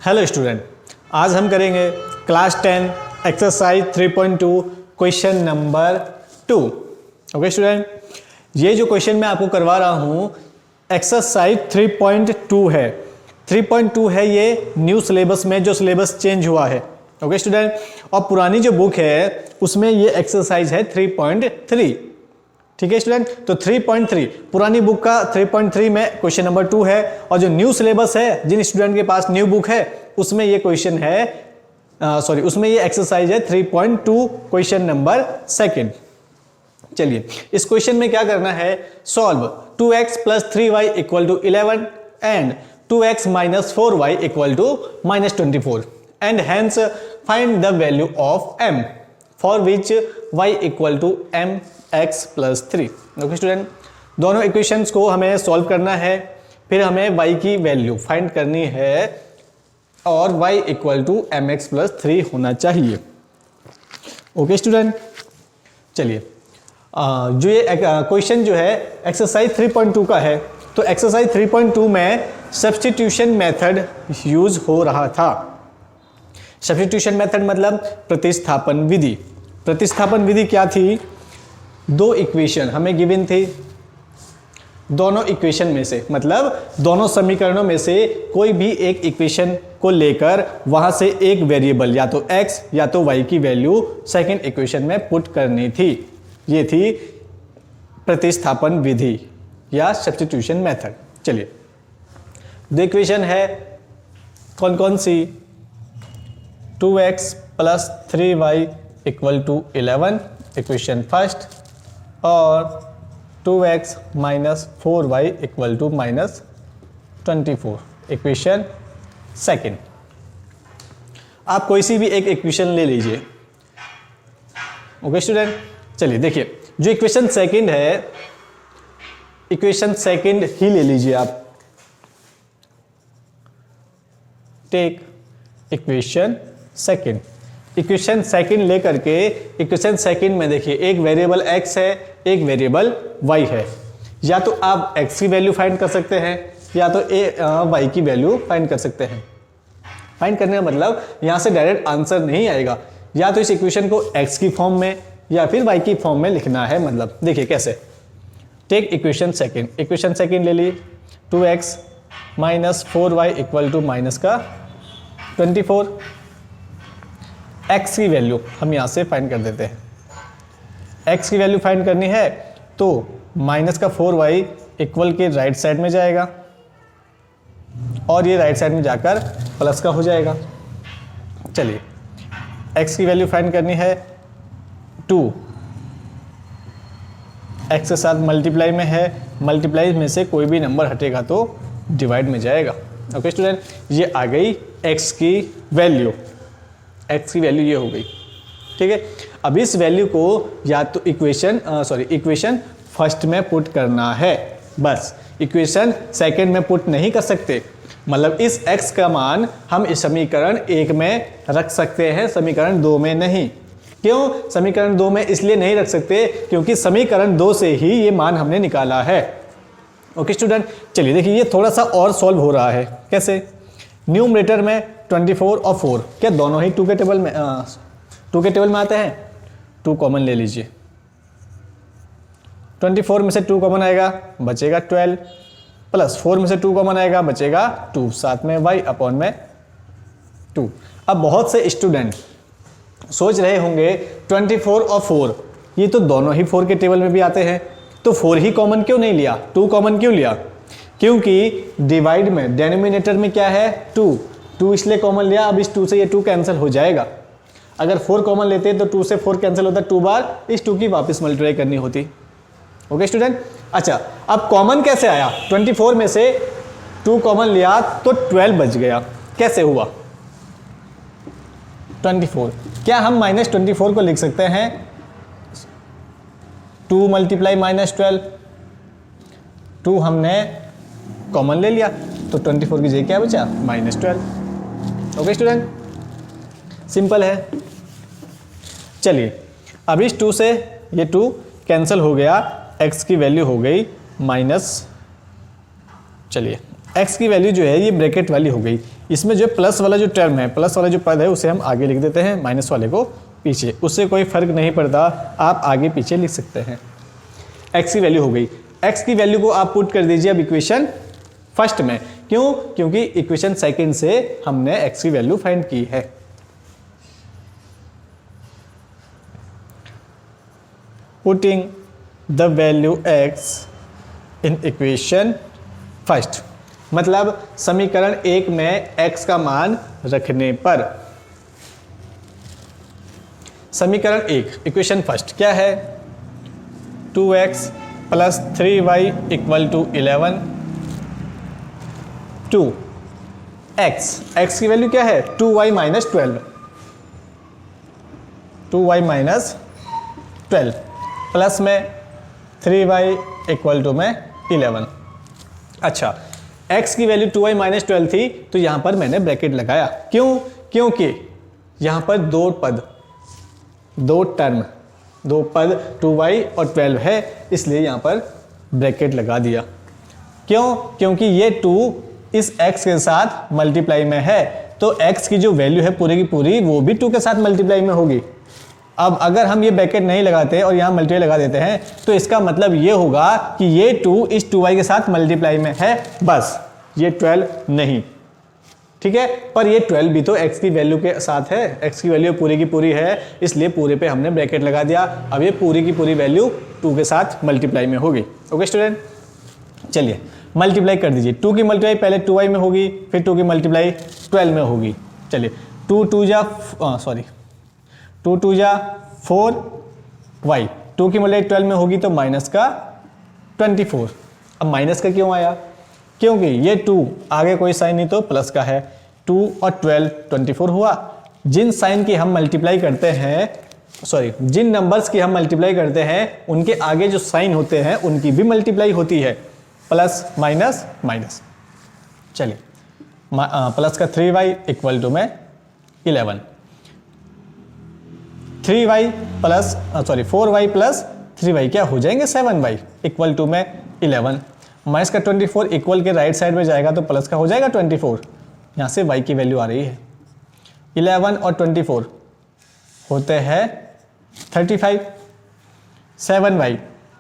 Hello student, आज हम करेंगे class 10 exercise 3.2 question number 2। Okay student, ये जो क्वेश्चन मैं आपको करवा रहा हूँ एक्सरसाइज 3.2 है। 3.2 है ये न्यू सिलेबस में, जो सिलेबस चेंज हुआ है। ओके स्टूडेंट, और पुरानी जो बुक है उसमें ये एक्सरसाइज है 3.3। ठीक है स्टूडेंट, तो 3.3 पुरानी बुक का 3.3 में क्वेश्चन नंबर 2 है, और जो न्यू सिलेबस है, जिन स्टूडेंट के पास न्यू बुक है उसमें ये क्वेश्चन है उसमें ये एक्सरसाइज है 3.2 क्वेश्चन नंबर 2। चलिए, इस क्वेश्चन में क्या करना है, solve 2x + 3y = 11 and 2x - 4y = -24 and hence find the value of m for which y = mx + 3। Okay student, दोनों इक्वेशंस को हमें सॉल्व करना है, फिर हमें y की वैल्यू फाइंड करनी है और y = mx + 3 होना चाहिए। ओके स्टूडेंट, चलिए जो ये क्वेश्चन जो है एक्सरसाइज 3.2 का है, तो एक्सरसाइज 3.2 में सब्स्टिट्यूशन मेथड यूज हो रहा था। सब्स्टिट्यूशन मेथड मतलब प्रतिस्थापन विधि। प्रतिस्थापन विधि क्या थी, दो इक्वेशन हमें गिवन थी, दोनों इक्वेशन में से मतलब दोनों समीकरणों में से कोई भी एक इक्वेशन को लेकर वहां से एक वेरिएबल या तो x या तो y की वैल्यू सेकंड इक्वेशन में पुट करनी थी। ये थी प्रतिस्थापन विधि या सब्स्टिट्यूशन मेथड। चलिए, दो इक्वेशन है कौन कौन सी, 2x + 3y = 11 इक्वेशन फर्स्ट, और 2x - 4y = -24 इक्वेशन सेकंड। आप कोई सी भी एक इक्वेशन ले लीजिए। ओके स्टूडेंट, चलिए देखिए, जो इक्वेशन सेकंड है, इक्वेशन सेकंड ही ले लीजिए आप। Take equation second. Equation second लेकर के इक्वेशन सेकंड में देखिए, एक वेरिएबल x है, एक वेरिएबल y है। या तो आप x की वैल्यू फाइंड कर सकते हैं या तो y की वैल्यू फाइंड कर सकते हैं। फाइंड करने का मतलब यहां से डायरेक्ट आंसर नहीं आएगा, या तो इस इक्वेशन को x की फॉर्म में या फिर y की फॉर्म में लिखना है। मतलब देखिए कैसे, take equation second. Equation second ले लिए, 2x - 4y = -24। x की वैल्यू हम यहां से फाइंड कर देते हैं। x की वैल्यू फाइंड करनी है तो -4y इक्वल के राइट साइड में जाएगा और ये राइट साइड में जाकर प्लस का हो जाएगा। चलिए, x की वैल्यू फाइंड करनी है, 2 x के साथ मल्टीप्लाई में है, मल्टीप्लाई में से कोई भी नंबर हटेगा तो डिवाइड में जाएगा। ओके स्टूडेंट, ये आ गई x की वैल्यू। x की वैल्यू ये हो गई। ठीक है, अब इस वैल्यू को या तो इक्वेशन फर्स्ट में पुट करना है, बस इक्वेशन सेकंड में पुट नहीं कर सकते। मतलब इस x का मान हम इस समीकरण 1 में रख सकते हैं, समीकरण 2 में नहीं। क्यों समीकरण 2 में इसलिए नहीं रख सकते, क्योंकि समीकरण 2 से ही ये मान हमने निकाला है। ओके स्टूडेंट, चलिए देखिए, ये थोड़ा सा और सॉल्व हो रहा है। कैसे, न्यूमरेटर में 24 और 4 क्या दोनों ही 2 के टेबल में आते हैं। 2 कॉमन ले लीजिए, 24 में से 2 कॉमन आएगा, बचेगा 12, प्लस 4 में से 2 कॉमन आएगा, बचेगा 2, साथ में y/2। अब बहुत से स्टूडेंट सोच रहे होंगे 24 और 4 ये तो दोनों ही 4 के टेबल में भी आते हैं, तो 4 ही कॉमन क्यों नहीं लिया, 2 कॉमन क्यों लिया। क्योंकि डिवाइड में डिनोमिनेटर में क्या है, 2 इसलिए कॉमन लिया। अब इस 2 से ये 2 कैंसिल हो जाएगा। अगर 4 कॉमन लेते तो 2 से 4 कैंसिल होता, 2 बार इस 2 की वापस मल्टीप्लाई करनी होती। ओके स्टूडेंट, अच्छा अब कॉमन कैसे आया, 24 में से 2 कॉमन लिया तो 12 बच गया। कैसे हुआ, 24, क्या हम -24 को लिख सकते हैं, 2 × -12, 2 हमने कॉमन ले लिया तो 24 की जगह क्या बचा, -12। ओके स्टूडेंट, सिंपल है। चलिए, अब इस 2 से ये 2 कैंसिल हो गया, x की वैल्यू हो गई चलिए x की वैल्यू जो है ये ब्रैकेट वाली हो गई, इसमें जो प्लस वाला जो टर्म है, प्लस वाला जो पद है उसे हम आगे लिख देते हैं, माइनस वाले को पीछे, उससे कोई फर्क नहीं पड़ता, आप आगे पीछे लिख सकते हैं। एक्स की वैल्यू हो गई। एक्स की वैल्यू को आप पुट कर दीजिए अब इक्वेशन फर्स्ट में। क्यों? क्योंकि इक्वेशन सेकंड से हमने एक्स की वैल्यू फाइंड की है। Putting the value x in equation first, मतलब समीकरण एक में x का मान रखने पर। समीकरण एक, इक्वेशन फर्स्ट क्या है? 2x plus 3y equal to 11। 2x की वैल्यू क्या है? 2y minus 12, 2y minus 12 plus में 3y इक्वल टू में 11। अच्छा, x की वैल्यू 2y माइनस 12 थी तो यहां पर मैंने ब्रैकेट लगाया। क्यों? क्योंकि यहां पर दो पद, दो टर्म, दो पद 2y और 12 है, इसलिए यहां पर ब्रैकेट लगा दिया। क्यों? क्योंकि ये 2 इस x के साथ मल्टीप्लाई में है, तो x की जो वैल्यू है पूरी की पूरी वो भी 2 के साथ मल्टीप्लाई में होगी। अब अगर हम ये ब्रैकेट नहीं लगाते और यहाँ मल्टीप्लाई लगा देते हैं तो इसका मतलब ये होगा कि ये 2 इस 2y के साथ मल्टीप्लाई में है, बस, ये 12 नहीं। ठीक है, पर ये 12 भी तो x की वैल्यू के साथ है, x की वैल्यू पूरी की पूरी है, इसलिए पूरे पे हमने ब्रैकेट लगा दिया। अब ये पूरी की पूरी वैल्यू 2 के साथ मल्टीप्लाई में होगी। ओके स्टूडेंट, चलिए मल्टीप्लाई कर दीजिए। 2 की मल्टीप्लाई पहले 2y में होगी, फिर 2 की मल्टीप्लाई 12 में होगी। चलिए 2 2 जा 4y, 2 की मल्टीप्लाई 12 में होगी तो माइनस का 24। अब माइनस का क्यों आया? क्योंकि ये 2 आगे कोई साइन नहीं तो प्लस का है, 2 और 12 24 हुआ। जिन साइन की हम मल्टीप्लाई करते हैं, जिन नंबर्स की हम मल्टीप्लाई करते हैं उनके आगे जो साइन होते हैं उनकी भी मल्टीप्लाई होती है, प्लस माइनस माइनस। चलिए प्लस का 3y इक्वल टू में 11, 4y प्लस 3y क्या हो जाएंगे 7y इक्वल टू में 11। माइनस का 24 इक्वल के राइट साइड में जाएगा तो प्लस का हो जाएगा 24। यहाँ से y की वैल्यू आ रही है 11 और 24 होते हैं 35। 7y,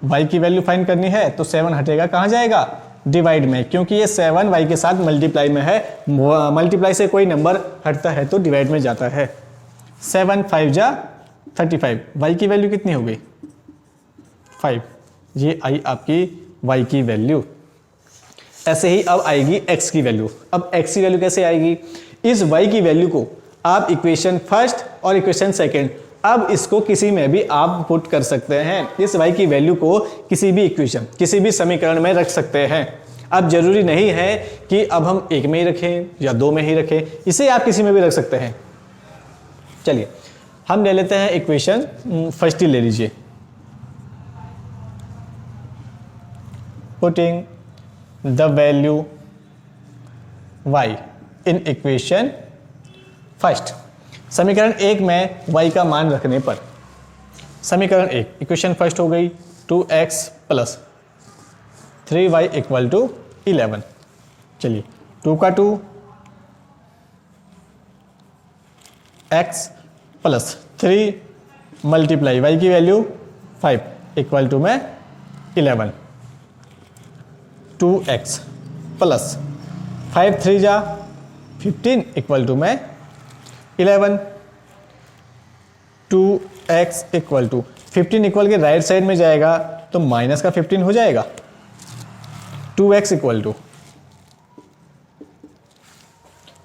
y की वैल्यू फाइंड करनी है तो 7 हटेगा, कहाँ जाएगा? डिवाइड में, क्योंकि ये 7 y के साथ मल्टीप्लाई में है। मल्टीप्लाई से कोई नंबर हटता है तो डिवाइड में जाता है। 7 5 जा 35, y की वैल्यू कितनी हो गई? 5। ये आई आपकी y की वैल्यू। ऐसे ही अब आएगी x की वैल्यू। अब x की वैल्यू कैसे आएगी? इस y की वैल्यू को आप इक्वेशन फर्स्ट और इक्वेशन सेकंड, अब इसको किसी में भी आप पुट कर सकते हैं। इस y की वैल्यू को किसी भी इक्वेशन, किसी भी समीकरण में रख सकते हैं। अब जरूरी नहीं है कि अब हम एक में ही रखें या 2 में ही रखें, इसे आप किसी में भी रख सकते हैं। चलिए हम ले लेते हैं इक्वेशन फर्स्ट ही ले लीजिए। Putting the value y in equation first, समीकरण एक में y का मान रखने पर। समीकरण एक, इक्वेशन फर्स्ट हो गई 2x plus 3y equal to 11। चलिए 2 का 2 x प्लस 3 मल्टीप्लाई y की वैल्यू 5 इक्वल टू में 11। 2x प्लस 5 3 जा 15 इक्वल टू में 11। 2x इक्वल टू 15 इक्वल के राइट साइड में जाएगा तो माइनस का 15 हो जाएगा। 2x इक्वल टू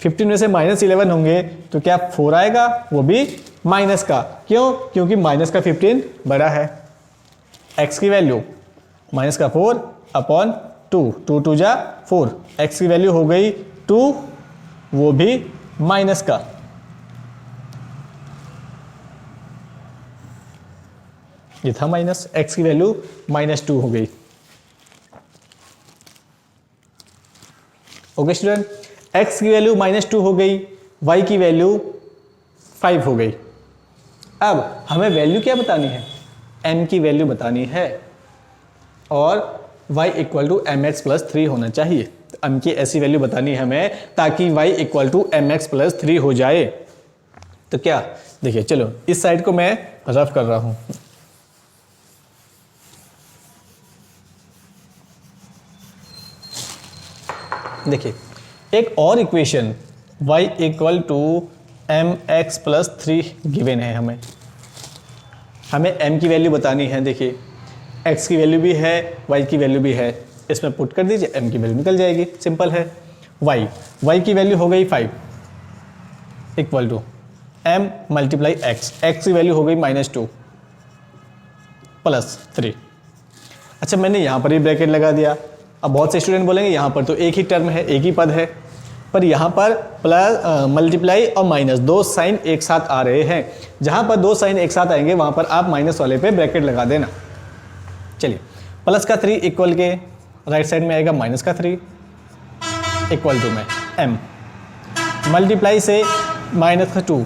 15 में से माइनस 11 होंगे तो क्या 4 आएगा, वो भी माइनस का। क्यों? क्योंकि माइनस का 15 बड़ा है। x की वैल्यू माइनस का 4 अपॉन 2, 2 2 जा 4, x की वैल्यू हो गई 2, वो भी माइनस का। ये था माइनस, x की वैल्यू -2 हो गई। ओके स्टूडेंट, x की वैल्यू -2 हो गई, y की वैल्यू 5 हो गई। अब हमें वैल्यू क्या बतानी है? m की वैल्यू बतानी है और y equal to mx plus 3 होना चाहिए। m की ऐसी वैल्यू बतानी है हमें ताकि y इक्वल टू mx+3 हो जाए। तो क्या देखिए, चलो इस साइड को मैं रफ कर रहा हूं। देखिए एक और equation y equal to mx+3 given है। हमें m की वैल्यू बतानी है। देखिए x की वैल्यू भी है, y की वैल्यू भी है, इसमें पुट कर दीजिए, m की वैल्यू निकल जाएगी, सिंपल है। y की वैल्यू हो गई 5 equal to m multiply x की वैल्यू हो गई -2 +3। अच्छा, मैंने यहाँ पर ही ब्रैकेट लगा दिया। अब बहुत से स्टूडेंट बोलेंगे यहाँ पर तो एक ही टर्म है, एक ही पद है, पर यहाँ पर प्लस मल्टीप्लाई और माइनस दो साइन एक साथ आ रहे हैं। जहाँ पर दो साइन एक साथ आएंगे वहाँ पर आप माइनस वाले पे ब्रैकेट लगा देना। चलिए, प्लस का 3 इक्वल के राइट साइड में आएगा माइनस का 3 इक्वल टू में m मल्टीप्लाई से माइनस का 2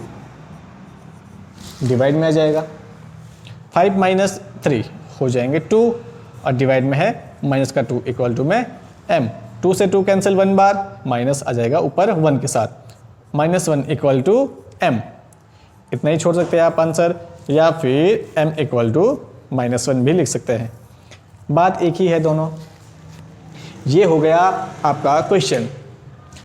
डिवाइड में आ जाएगा, 5 - 3 हो जाएंगे 2 और डिवाइड में है माइनस का 2 इक्वल टू में m। 2 से 2 कैंसिल, 1 बार माइनस आ जाएगा ऊपर 1 के साथ, -1 इक्वल टू m। इतना ही छोड़ सकते हैं आप आंसर, या फिर m इक्वल टू -1 भी लिख सकते हैं। बात एक ही है दोनों। ये हो गया आपका क्वेश्चन।